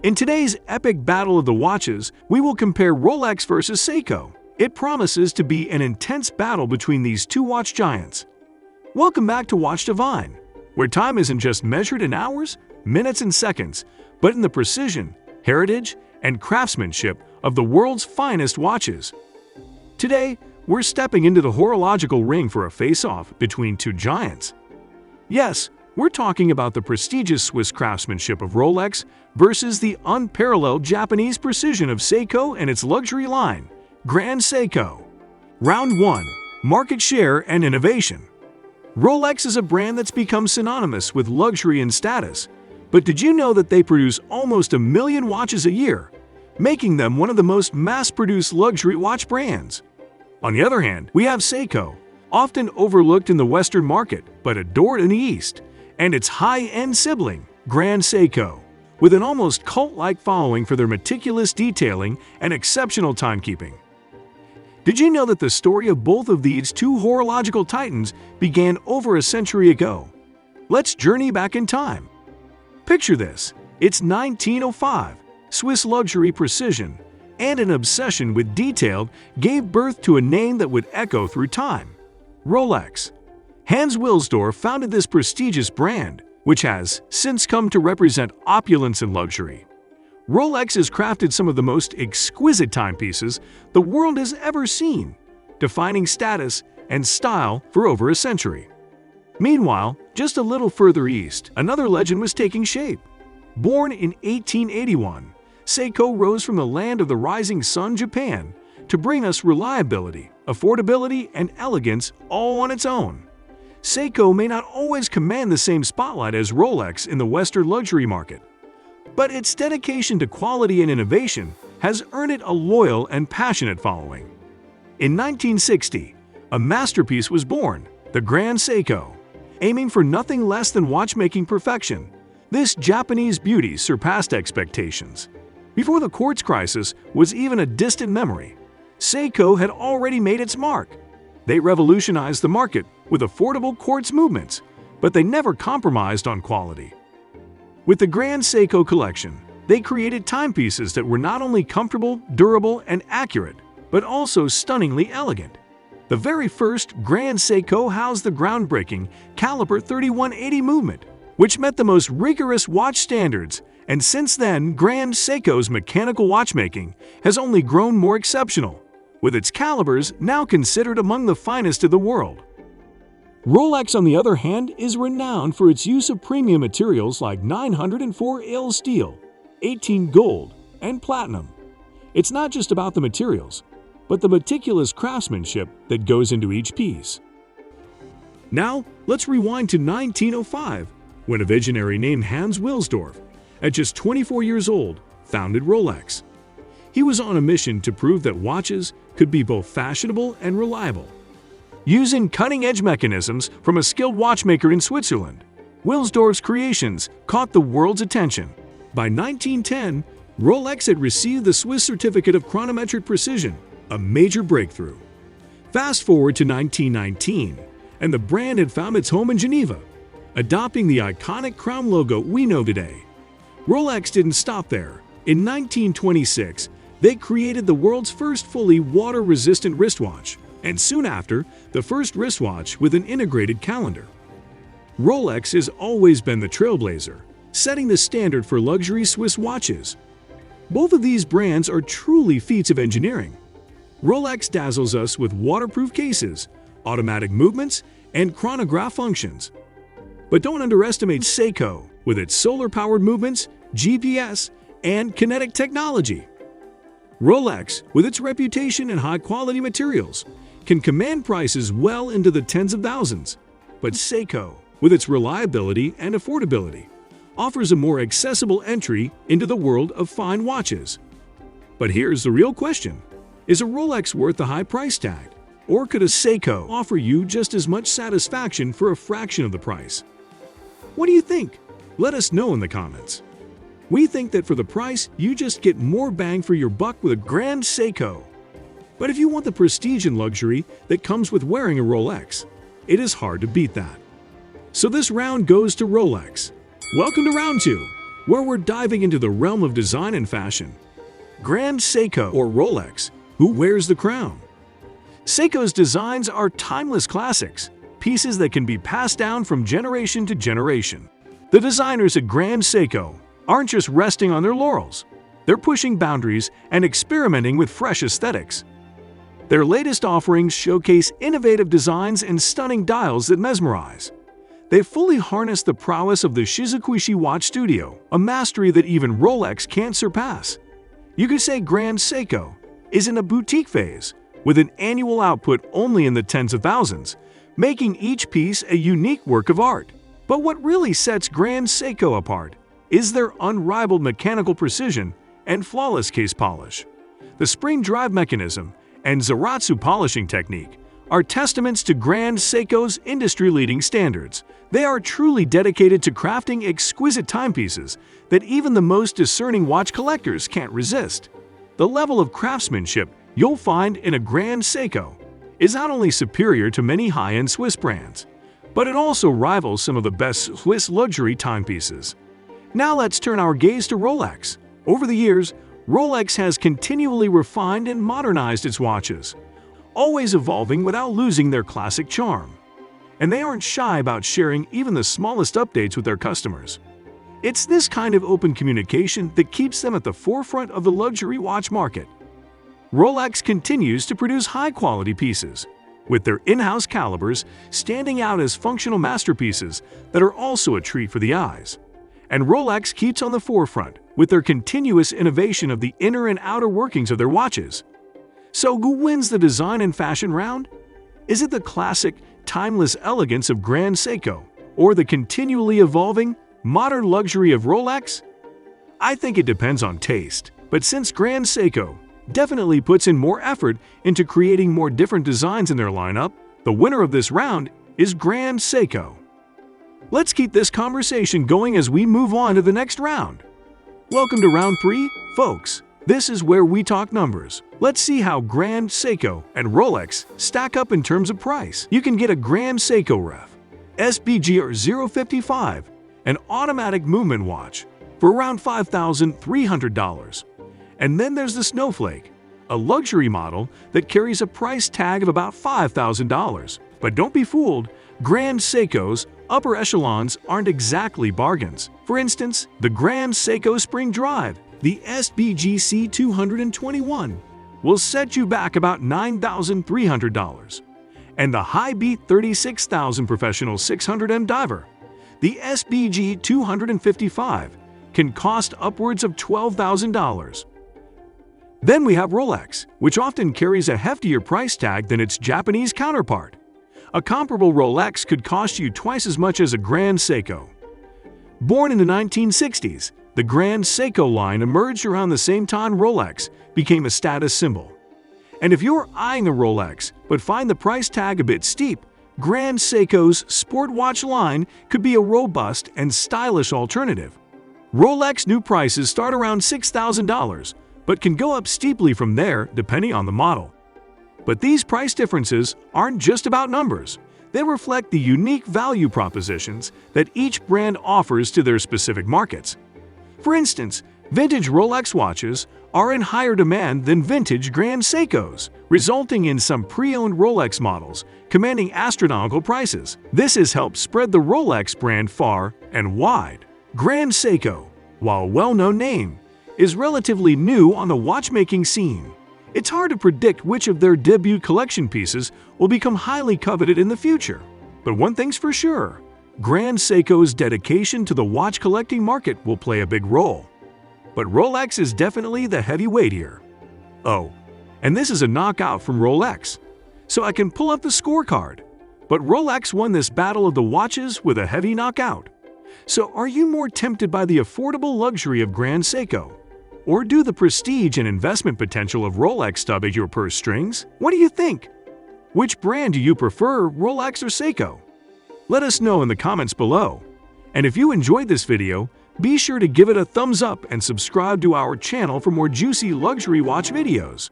In today's epic battle of the watches, we will compare Rolex versus Seiko. It promises to be an intense battle between these two watch giants. Welcome back to Watch Divine, where time isn't just measured in hours, minutes, and seconds, but in the precision, heritage, and craftsmanship of the world's finest watches. Today, we're stepping into the horological ring for a face-off between two giants. Yes, we're talking about the prestigious Swiss craftsmanship of Rolex versus the unparalleled Japanese precision of Seiko and its luxury line, Grand Seiko. Round 1. Market Share and Innovation. Rolex is a brand that's become synonymous with luxury and status. But did you know that they produce almost 1 million watches a year, making them one of the most mass-produced luxury watch brands? On the other hand, we have Seiko, often overlooked in the Western market but adored in the East, and its high-end sibling, Grand Seiko, with an almost cult-like following for their meticulous detailing and exceptional timekeeping. Did you know that the story of both of these two horological titans began over a century ago? Let's journey back in time. Picture this, it's 1905, Swiss luxury precision and an obsession with detail gave birth to a name that would echo through time, Rolex. Hans Wilsdorf founded this prestigious brand, which has since come to represent opulence and luxury. Rolex has crafted some of the most exquisite timepieces the world has ever seen, defining status and style for over a century. Meanwhile, just a little further east, another legend was taking shape. Born in 1881, Seiko rose from the land of the rising sun, Japan, to bring us reliability, affordability, and elegance all on its own. Seiko may not always command the same spotlight as Rolex in the Western luxury market, but its dedication to quality and innovation has earned it a loyal and passionate following. In 1960, a masterpiece was born, the Grand Seiko. Aiming for nothing less than watchmaking perfection, this Japanese beauty surpassed expectations. Before the quartz crisis was even a distant memory, Seiko had already made its mark. They revolutionized the market with affordable quartz movements, but they never compromised on quality. With the Grand Seiko collection, they created timepieces that were not only comfortable, durable, and accurate, but also stunningly elegant. The very first Grand Seiko housed the groundbreaking caliper 3180 movement, which met the most rigorous watch standards, and since then, Grand Seiko's mechanical watchmaking has only grown more exceptional, with its calibers now considered among the finest of the world. Rolex, on the other hand, is renowned for its use of premium materials like 904 steel, 18 gold, and platinum. It's not just about the materials, but the meticulous craftsmanship that goes into each piece. Now, let's rewind to 1905, when a visionary named Hans Wilsdorf, at just 24 years old, founded Rolex. He was on a mission to prove that watches could be both fashionable and reliable. Using cutting-edge mechanisms from a skilled watchmaker in Switzerland, Wilsdorf's creations caught the world's attention. By 1910, Rolex had received the Swiss Certificate of Chronometric Precision, a major breakthrough. Fast forward to 1919, and the brand had found its home in Geneva, adopting the iconic crown logo we know today. Rolex didn't stop there. In 1926, they created the world's first fully water-resistant wristwatch, and soon after, the first wristwatch with an integrated calendar. Rolex has always been the trailblazer, setting the standard for luxury Swiss watches. Both of these brands are truly feats of engineering. Rolex dazzles us with waterproof cases, automatic movements, and chronograph functions. But don't underestimate Seiko with its solar-powered movements, GPS, and kinetic technology. Rolex, with its reputation and high-quality materials, can command prices well into the tens of thousands. But Seiko, with its reliability and affordability, offers a more accessible entry into the world of fine watches. But here's the real question. Is a Rolex worth the high price tag? Or could a Seiko offer you just as much satisfaction for a fraction of the price? What do you think? Let us know in the comments. We think that for the price, you just get more bang for your buck with a Grand Seiko. But if you want the prestige and luxury that comes with wearing a Rolex, it is hard to beat that. So this round goes to Rolex. Welcome to round 2. where we're diving into the realm of design and fashion. Grand Seiko, or Rolex, who wears the crown? Seiko's designs are timeless classics, pieces that can be passed down from generation to generation. The designers at Grand Seiko aren't just resting on their laurels. They're pushing boundaries and experimenting with fresh aesthetics. Their latest offerings showcase innovative designs and stunning dials that mesmerize. They've fully harnessed the prowess of the Shizukuishi watch studio, a mastery that even Rolex can't surpass. You could say Grand Seiko is in a boutique phase, with an annual output only in the tens of thousands, making each piece a unique work of art. But what really sets Grand Seiko apart is their unrivaled mechanical precision and flawless case polish. The spring drive mechanism and Zaratsu polishing technique are testaments to Grand Seiko's industry-leading standards. They are truly dedicated to crafting exquisite timepieces that even the most discerning watch collectors can't resist. The level of craftsmanship you'll find in a Grand Seiko is not only superior to many high-end Swiss brands, but it also rivals some of the best Swiss luxury timepieces. Now let's turn our gaze to Rolex. Over the years, Rolex has continually refined and modernized its watches, always evolving without losing their classic charm. And they aren't shy about sharing even the smallest updates with their customers. It's this kind of open communication that keeps them at the forefront of the luxury watch market. Rolex continues to produce high-quality pieces, with their in-house calibers standing out as functional masterpieces that are also a treat for the eyes. And Rolex keeps on the forefront with their continuous innovation of the inner and outer workings of their watches. So who wins the design and fashion round? Is it the classic, timeless elegance of Grand Seiko, or the continually evolving, modern luxury of Rolex? I think it depends on taste, but since Grand Seiko definitely puts in more effort into creating more different designs in their lineup, the winner of this round is Grand Seiko. Let's keep this conversation going as we move on to the next round. Welcome to round 3, folks. This is where we talk numbers. Let's see how Grand Seiko and Rolex stack up in terms of price. You can get a Grand Seiko Ref SBG 055, an automatic movement watch, for around $5,300. And then there's the Snowflake, a luxury model that carries a price tag of about $5,000. But don't be fooled, Grand Seiko's upper echelons aren't exactly bargains. For instance, the Grand Seiko Spring Drive, the SBG C221, will set you back about $9,300. And the High-Beat 36,000 Professional 600M Diver, the SBG 255, can cost upwards of $12,000. Then we have Rolex, which often carries a heftier price tag than its Japanese counterpart. A comparable Rolex could cost you twice as much as a Grand Seiko. Born in the 1960s, the Grand Seiko line emerged around the same time Rolex became a status symbol. And if you're eyeing a Rolex but find the price tag a bit steep, Grand Seiko's sport watch line could be a robust and stylish alternative. Rolex new prices start around $6,000, but can go up steeply from there depending on the model. But these price differences aren't just about numbers. They reflect the unique value propositions that each brand offers to their specific markets. For instance, vintage Rolex watches are in higher demand than vintage Grand Seikos, resulting in some pre-owned Rolex models commanding astronomical prices. This has helped spread the Rolex brand far and wide. Grand Seiko, while a well-known name, is relatively new on the watchmaking scene. It's hard to predict which of their debut collection pieces will become highly coveted in the future. But one thing's for sure, Grand Seiko's dedication to the watch collecting market will play a big role. But Rolex is definitely the heavyweight here. Oh, and this is a knockout from Rolex, so I can pull up the scorecard. But Rolex won this battle of the watches with a heavy knockout. So are you more tempted by the affordable luxury of Grand Seiko? Or do the prestige and investment potential of Rolex tug at your purse strings? What do you think? Which brand do you prefer, Rolex or Seiko? Let us know in the comments below. And if you enjoyed this video, be sure to give it a thumbs up and subscribe to our channel for more juicy luxury watch videos.